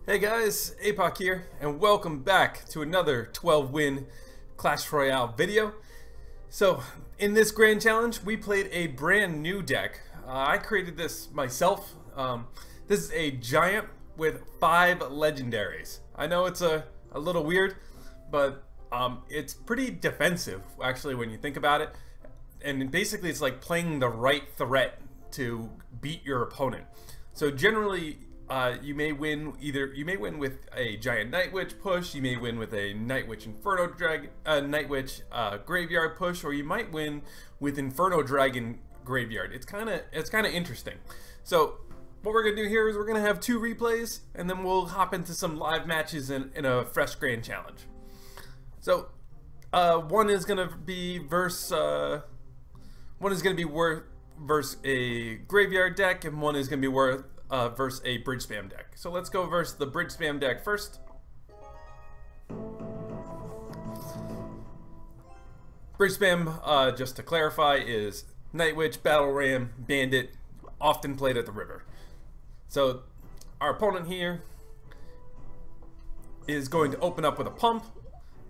Hey guys, Apoc here, and welcome back to another 12-win Clash Royale video. So, in this grand challenge, we played a brand new deck. I created this myself. This is a giant with 5 legendaries. I know it's a little weird, but it's pretty defensive, actually, when you think about it. And basically, it's like playing the right threat to beat your opponent. So generally, you may win with a giant Night Witch push, you may win with a Night Witch Inferno Dragon, Night Witch Graveyard push, or you might win with Inferno Dragon Graveyard. It's kind of interesting. So what we're gonna do here is we're gonna have 2 replays, and then we'll hop into some live matches in a fresh grand challenge. So one is gonna be versus a graveyard deck, and one is gonna be versus a bridge spam deck. So let's go versus the bridge spam deck first. Bridge spam, just to clarify, is Night Witch, Battle Ram, Bandit, often played at the river. So our opponent here is going to open up with a pump,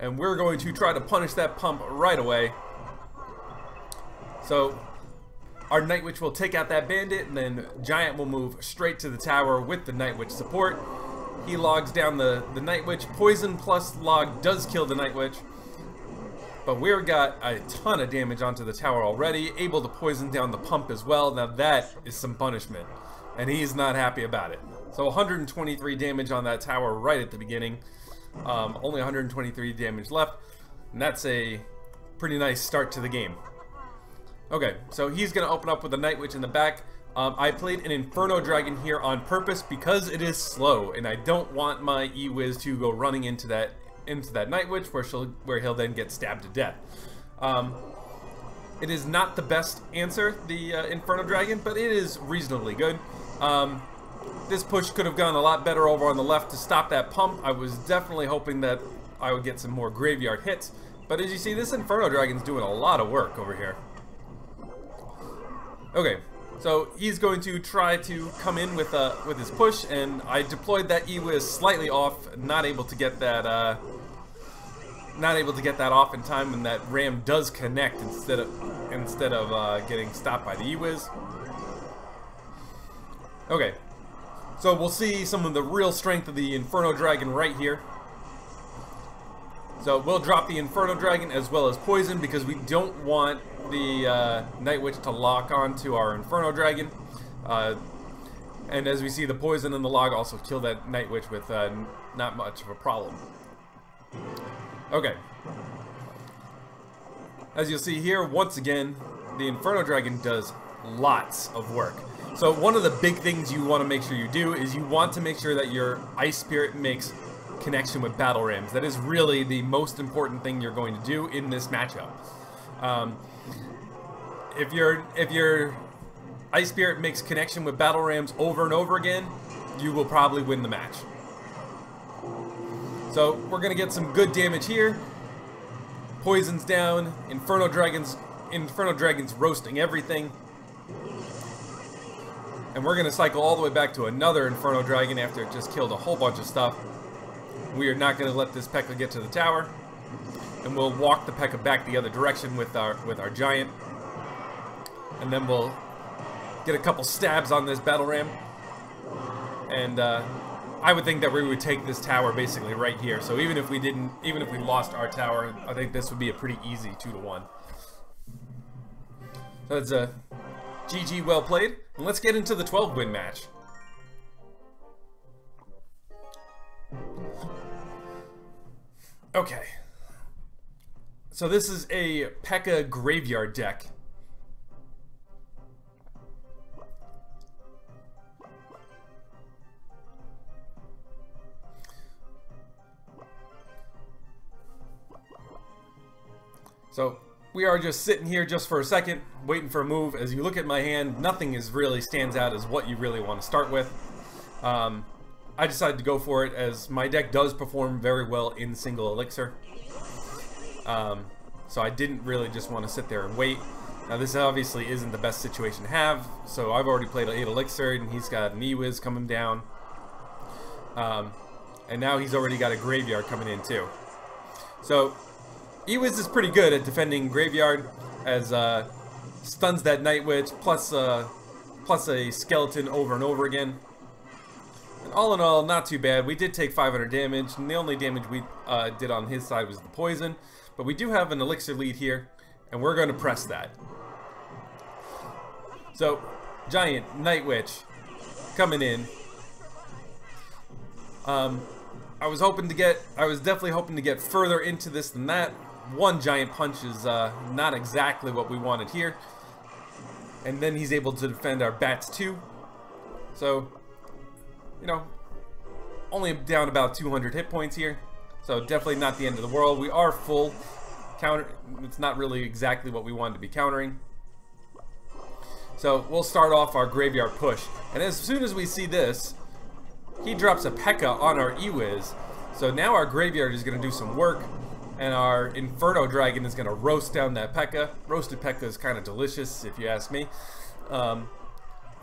and we're going to try to punish that pump right away. So our Night Witch will take out that Bandit, and then Giant will move straight to the tower with the Night Witch support. He logs down the Night Witch. Poison plus log does kill the Night Witch, but we've got a ton of damage onto the tower already, able to poison down the pump as well. Now that is some punishment, and he's not happy about it. So 123 damage on that tower right at the beginning. Only 123 damage left, and that's a pretty nice start to the game. Okay, so he's going to open up with a Night Witch in the back. I played an Inferno Dragon here on purpose because it is slow, and I don't want my E-Wiz to go running into that Night Witch where he'll then get stabbed to death. It is not the best answer, the Inferno Dragon, but it is reasonably good. This push could have gone a lot better over on the left to stop that pump. I was definitely hoping that I would get some more graveyard hits, but as you see, this Inferno Dragon's doing a lot of work over here. Okay, so he's going to try to come in with his push, and I deployed that E-Wiz slightly off, not able to get that off in time when that Ram does connect instead of getting stopped by the E-Wiz. Okay, so we'll see some of the real strength of the Inferno Dragon right here. So we'll drop the Inferno Dragon as well as poison because we don't want the Night Witch to lock onto our Inferno Dragon. And as we see, the poison and the log also kill that Night Witch with not much of a problem. Okay. As you'll see here, once again, the Inferno Dragon does lots of work. So one of the big things you want to make sure you do is you want to make sure that your Ice Spirit makes connection with Battle Rams. That is really the most important thing you're going to do in this matchup. If your Ice Spirit makes connection with Battle Rams over and over again, you will probably win the match. So we're gonna get some good damage here. Poison's down. Inferno Dragon's roasting everything. And we're gonna cycle all the way back to another Inferno Dragon after it just killed a whole bunch of stuff. We are not gonna let this Pekka get to the tower, and we'll walk the Pekka back the other direction with our Giant, and then we'll get a couple stabs on this Battle Ram, and I would think that we would take this tower basically right here. So even if we lost our tower, I think this would be a pretty easy 2-to-1. So it's a GG, well played, and let's get into the 12-win match. Okay. So this is a Pekka Graveyard deck. So we are just sitting here just for a second, waiting for a move. As you look at my hand, nothing really stands out as what you really want to start with. I decided to go for it as my deck does perform very well in single elixir. So I didn't really just want to sit there and wait. Now this obviously isn't the best situation to have, so I've already played 8 elixir and he's got an E-Wiz coming down. And now he's already got a Graveyard coming in too. So Ewiz is pretty good at defending Graveyard, as stuns that Night Witch plus a skeleton over and over again. And all in all, not too bad. We did take 500 damage, and the only damage we did on his side was the poison. But we do have an elixir lead here, and we're going to press that. So, Giant, Night Witch, coming in. I was definitely hoping to get further into this than that. One Giant Punch is not exactly what we wanted here. And then he's able to defend our bats too. So, you know, only down about 200 hit points here. So definitely not the end of the world. We are full counter. It's not really exactly what we wanted to be countering. So we'll start off our Graveyard push. And as soon as we see this, he drops a Pekka on our Ewiz. So now our Graveyard is going to do some work. And our Inferno Dragon is going to roast down that Pekka. Roasted Pekka is kind of delicious, if you ask me. And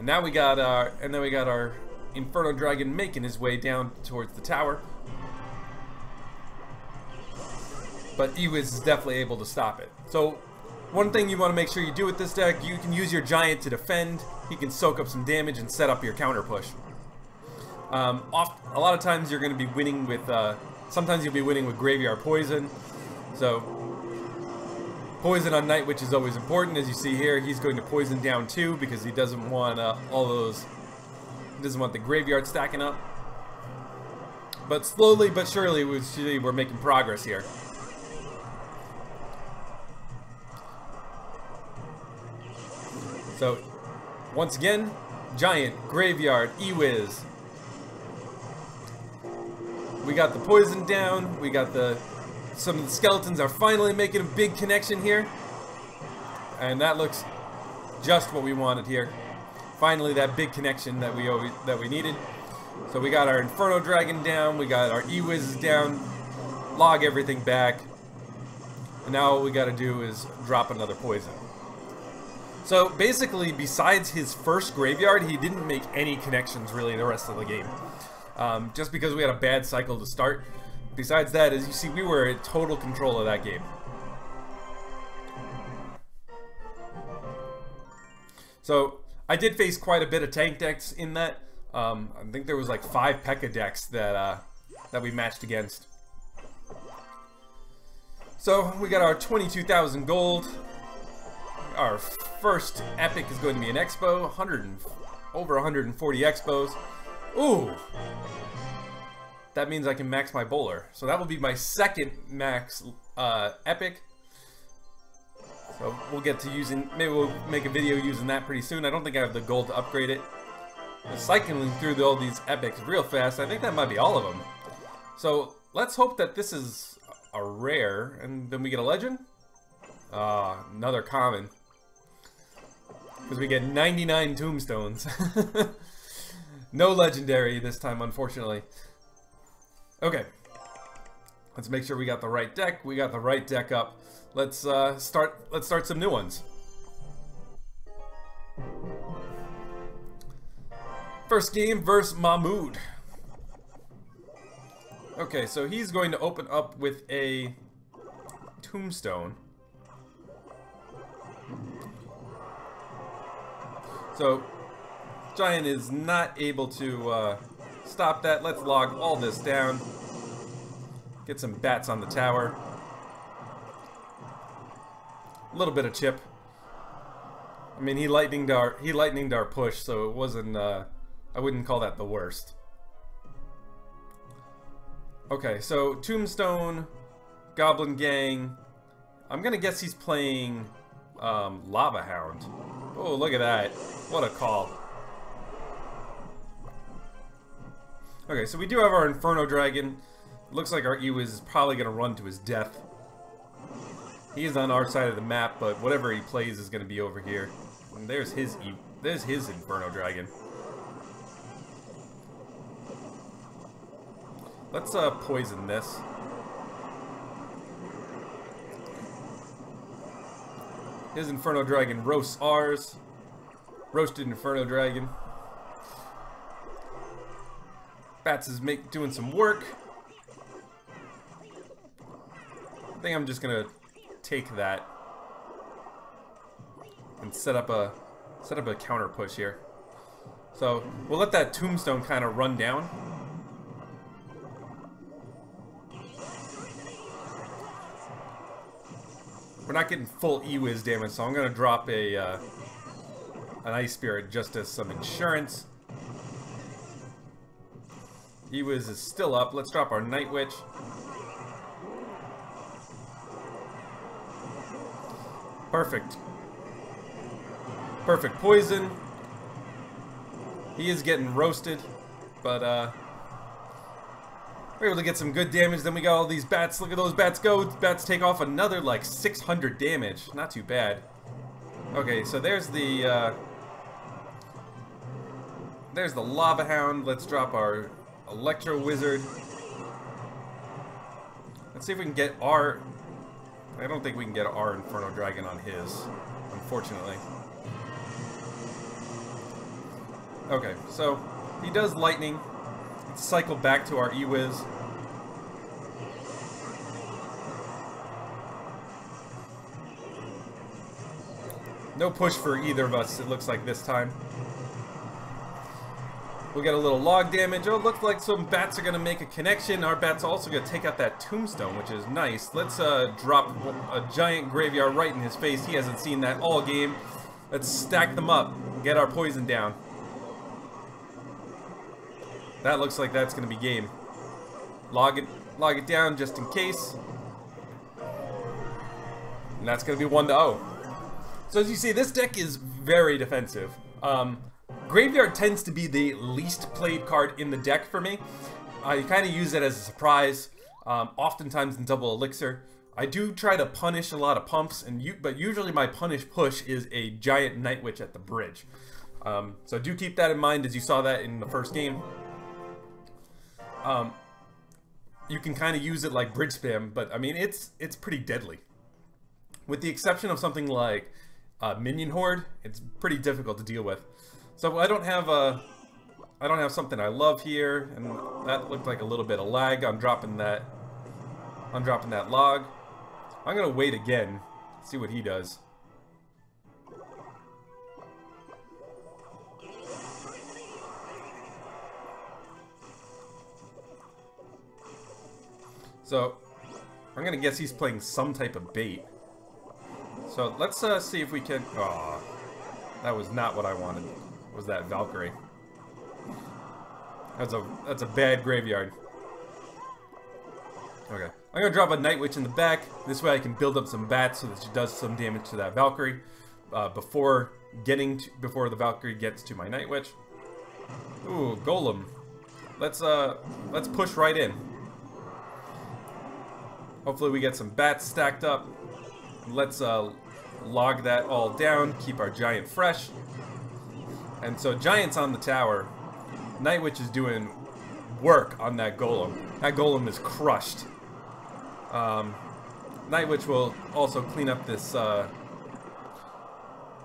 now we got our Inferno Dragon making his way down towards the tower. But Ewiz is definitely able to stop it. So one thing you want to make sure you do with this deck, you can use your Giant to defend. He can soak up some damage and set up your counter push. A lot of times you're going to be winning with, sometimes you'll be winning with Graveyard Poison. So, poison on Night Witch is always important. As you see here, he's going to poison down too because he doesn't want he doesn't want the Graveyard stacking up. But slowly but surely, we're making progress here. So, once again, Giant, Graveyard, Ewiz. We got the poison down. We got some of the skeletons are finally making a big connection here. And that looks just what we wanted here. Finally, that big connection that we needed. So we got our Inferno Dragon down. We got our Ewiz down. Log everything back. And now all we got to do is drop another poison. So basically, besides his first Graveyard, he didn't make any connections really the rest of the game. Just because we had a bad cycle to start. Besides that, as you see, we were in total control of that game. So, I did face quite a bit of tank decks in that. I think there was like 5 Pekka decks that we matched against. So, we got our 22,000 gold. Our first epic is going to be an expo. Over 140 expos. Ooh! That means I can max my bowler. So that will be my second max epic. So we'll get to maybe we'll make a video using that pretty soon. I don't think I have the gold to upgrade it. Cycling through all these epics real fast. I think that might be all of them. So let's hope that this is a rare, and then we get a legend. Another common. Because we get 99 tombstones. No legendary this time, unfortunately. Okay. Let's make sure we got the right deck. We got the right deck up. Let's start some new ones. First game versus Mahmood. Okay, so he's going to open up with a tombstone. So Giant is not able to stop that. Let's log all this down. Get some bats on the tower. A little bit of chip. I mean, he lightninged our push, so it wasn't. I wouldn't call that the worst. Okay, so Tombstone, Goblin Gang. I'm gonna guess he's playing Lava Hound. Oh, look at that! What a call. Okay, so we do have our Inferno Dragon. Looks like our Ewiz is probably gonna run to his death. He is on our side of the map, but whatever he plays is gonna be over here. And there's his Inferno Dragon. Let's poison this. His Inferno Dragon roasts ours. Roasted Inferno Dragon. Bats is doing some work. I think I'm just gonna take that and set up a counter push here. So we'll let that tombstone kind of run down. We're not getting full E-Wiz damage, so I'm gonna drop an Ice Spirit just as some insurance. E-Wiz is still up. Let's drop our Night Witch. Perfect. Perfect poison. He is getting roasted, but we're able to get some good damage. Then we got all these bats. Look at those bats go. Bats take off another like 600 damage. Not too bad. Okay, so there's the Lava Hound. Let's drop our Electro Wizard. Let's see if we can get our... I don't think we can get our Inferno Dragon on his, unfortunately. Okay, so he does lightning. Let's cycle back to our E-Wiz. No push for either of us, it looks like this time. We'll get a little log damage. Oh, it looks like some bats are going to make a connection. Our bat's also going to take out that tombstone, which is nice. Let's drop a giant graveyard right in his face. He hasn't seen that all game. Let's stack them up. Get our poison down. That looks like that's going to be game. Log it down just in case. And that's going to be 1-0. So as you see, this deck is very defensive. Graveyard tends to be the least played card in the deck for me. You kind of use it as a surprise, oftentimes in double elixir. I do try to punish a lot of pumps, but usually my punish push is a giant Night Witch at the bridge. So do keep that in mind, as you saw that in the first game. You can kind of use it like bridge spam, but I mean it's pretty deadly. With the exception of something like Minion Horde, it's pretty difficult to deal with. So I don't have something I love here, and that looked like a little bit of lag. I'm dropping that log. I'm gonna wait again, see what he does. So I'm gonna guess he's playing some type of bait. So let's see if we can. Aw, that was not what I wanted. Was that Valkyrie? That's a bad graveyard. Okay, I'm gonna drop a Night Witch in the back. This way I can build up some bats so that she does some damage to that Valkyrie before the Valkyrie gets to my Night Witch. Ooh, Golem. Let's push right in. Hopefully we get some bats stacked up. Let's log that all down. Keep our giant fresh. And so Giant's on the tower. Night Witch is doing work on that Golem. That Golem is crushed. Night Witch will also clean up this. Will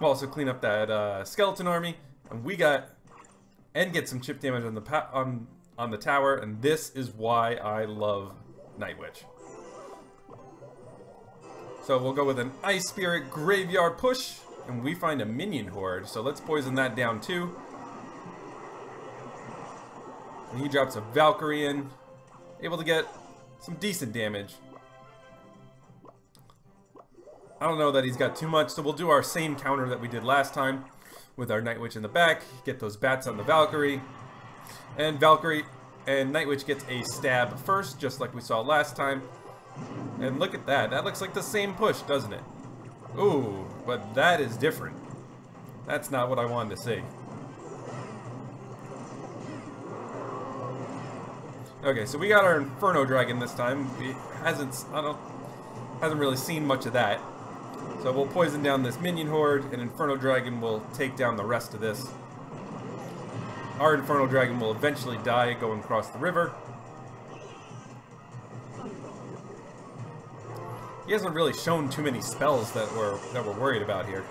also clean up that skeleton army, and get some chip damage on the tower. And this is why I love Night Witch. So we'll go with an Ice Spirit Graveyard push. And we find a Minion Horde, so let's poison that down too. And he drops a Valkyrie in, able to get some decent damage. I don't know that he's got too much, so we'll do our same counter that we did last time with our Night Witch in the back, get those bats on the Valkyrie. And Night Witch gets a stab first, just like we saw last time. And look at that, that looks like the same push, doesn't it? Ooh, but that is different. That's not what I wanted to see. Okay, so we got our Inferno Dragon this time. Hasn't really seen much of that. So we'll poison down this Minion Horde, and Inferno Dragon will take down the rest of this. Our Inferno Dragon will eventually die going across the river. He hasn't really shown too many spells that we're worried about here.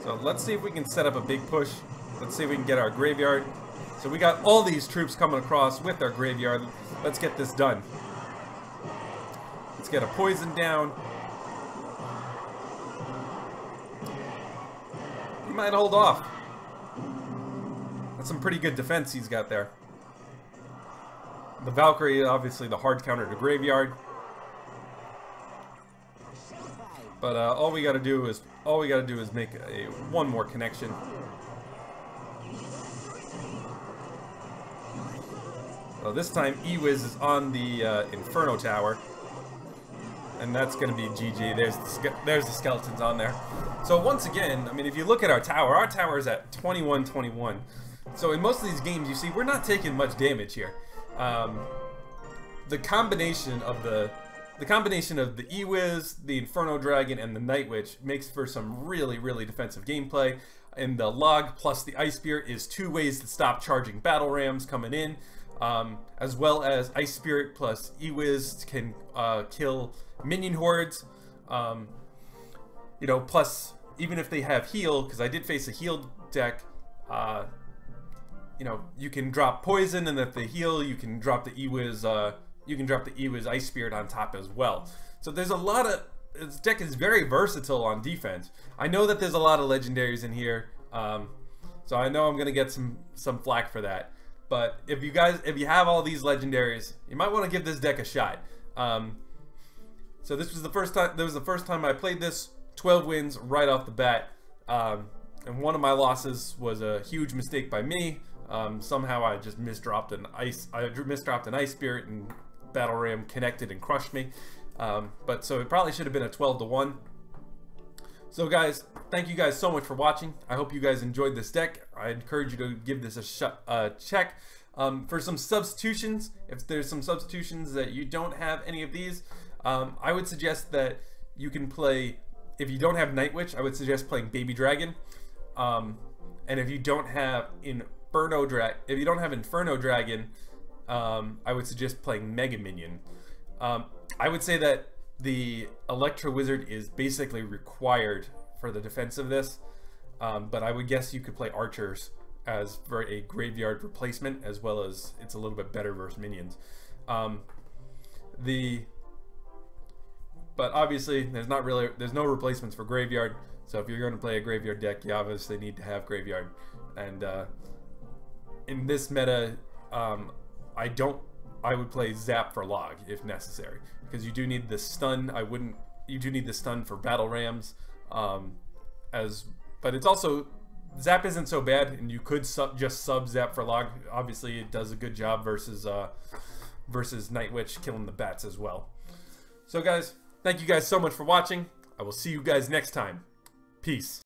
So let's see if we can set up a big push. Let's see if we can get our graveyard. So we got all these troops coming across with our graveyard. Let's get this done. Let's get a poison down. He might hold off. That's some pretty good defense he's got there. The Valkyrie, obviously the hard counter to graveyard. But all we gotta do is make one more connection. Well, this time E-Wiz is on the Inferno Tower, and that's gonna be GG. There's the skeletons on there. So once again, I mean, if you look at our tower is at 21-21. So in most of these games, you see we're not taking much damage here. The combination of the E-Wiz, the Inferno Dragon, and the Night Witch makes for some really, really defensive gameplay. And the Log plus the Ice Spirit is 2 ways to stop charging battle rams coming in, as well as Ice Spirit plus E-Wiz can kill minion hordes. You know, plus even if they have heal, because I did face a healed deck. You know, you can drop poison, and if they heal, you can drop the E-Wiz. You can drop the E-Wiz Ice Spirit on top as well. So there's a lot of... This deck is very versatile on defense. I know that there's a lot of legendaries in here, so I know I'm gonna get some flack for that. But if you have all these legendaries, you might want to give this deck a shot. So this was the first time. That was the first time I played this. 12 wins right off the bat, and one of my losses was a huge mistake by me. Somehow I just misdropped an ice spirit, and battle ram connected and crushed me. But so it probably should have been a 12-1. So guys, thank you guys so much for watching. I hope you guys enjoyed this deck. I encourage you to give this a check. For some substitutions, if there's some substitutions that you don't have any of these, I would suggest that you can play. If you don't have Night Witch, I would suggest playing Baby Dragon. And if you don't have Inferno Dragon, I would suggest playing Mega Minion. I would say that the Electro Wizard is basically required for the defense of this, but I would guess you could play Archers as for a graveyard replacement, as well as it's a little bit better versus minions. But obviously there's no replacements for graveyard, so if you're going to play a graveyard deck, you obviously need to have graveyard. And in this meta, I would play Zap for Log if necessary, because you do need the stun. You do need the stun for battle rams, but it's also, Zap isn't so bad, and you could just sub Zap for Log. Obviously it does a good job versus Night Witch killing the bats as well. So guys, thank you guys so much for watching. I will see you guys next time. Peace.